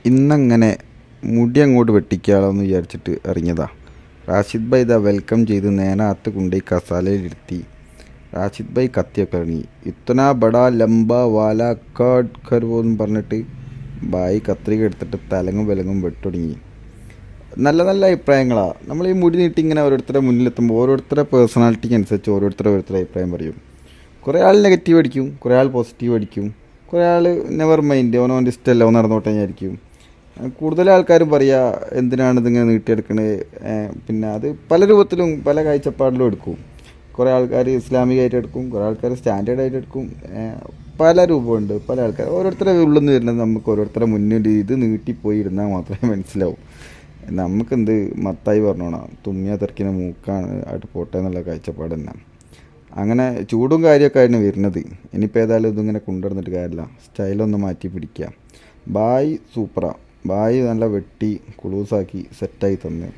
ഇന്നങ്ങനെ മുടി അങ്ങോട്ട് വെട്ടിക്കാലോ എന്ന് വിചാരിച്ചിട്ട് ഇറങ്ങിയതാ. റാഷിദ് ഭായ് ഇതാ വെൽക്കം ചെയ്ത് നേനകത്ത് കൊണ്ടുപോയി കസാലയിലിരുത്തി. റാഷിദ് ഭായ് കത്തിയൊക്കെ ഇറങ്ങി. ഇത്തന ബടാ ലംബ വാല കഡ് കർവോ എന്ന് പറഞ്ഞിട്ട് ഭായ് കത്രിക എടുത്തിട്ട് തലങ്ങും വിലങ്ങും വെട്ടുടങ്ങി. നല്ല നല്ല അഭിപ്രായങ്ങളാണ്. നമ്മൾ ഈ മുടി നീട്ടി ഇങ്ങനെ ഓരോരുത്തരുടെ മുന്നിലെത്തുമ്പോൾ ഓരോരുത്തരുടെ പേഴ്സണാലിറ്റിക്ക് അനുസരിച്ച് ഓരോരുത്തരുടെ അഭിപ്രായം പറയും. കുറേ ആൾ നെഗറ്റീവ് അടിക്കും, കുറേ ആൾ പോസിറ്റീവ് അടിക്കും, കുറേ ആൾ നെവർ മൈൻഡ് ഓനോൻ്റെ ഇഷ്ടമല്ല ഓൻ നടന്നോട്ടെ വിചാരിക്കും. കൂടുതൽ ആൾക്കാരും പറയുക എന്തിനാണ് ഇതിങ്ങനെ നീട്ടിയെടുക്കണത്. പിന്നെ അത് പല രൂപത്തിലും പല കാഴ്ചപ്പാടിലും എടുക്കും. കുറേ ആൾക്കാർ ഇസ്ലാമികമായിട്ട് എടുക്കും, കുറേ ആൾക്കാർ സ്റ്റാൻഡേർഡായിട്ട് എടുക്കും. പല രൂപമുണ്ട്. പല ആൾക്കാർ ഓരോരുത്തരുടെ ഉള്ളിൽ നിന്ന് വരുന്നത് നമുക്ക് ഓരോരുത്തരുടെ മുന്നിൽ ഇത് നീട്ടിപ്പോയി ഇരുന്നാൽ മാത്രമേ മനസ്സിലാവും. നമുക്കെന്ത് മത്തായി പറഞ്ഞോണം, തുമ്മിയ തിരക്കിനെ മൂക്കാണ് ആയിട്ട് പോട്ടെ എന്നുള്ള കാഴ്ചപ്പാട് തന്നെ. അങ്ങനെ ചൂടും കാര്യമൊക്കെ ആയിരുന്നു വരുന്നത്. ഇനിയിപ്പോൾ ഏതായാലും ഇതിങ്ങനെ കൊണ്ടുവന്നിട്ട് കാര്യമില്ല, സ്റ്റൈലൊന്ന് മാറ്റി പിടിക്കുക. ബായ് സൂപ്പറാണ്. ബായ് നല്ല വെട്ടി കുളൂസാക്കി സെറ്റായി തന്ന്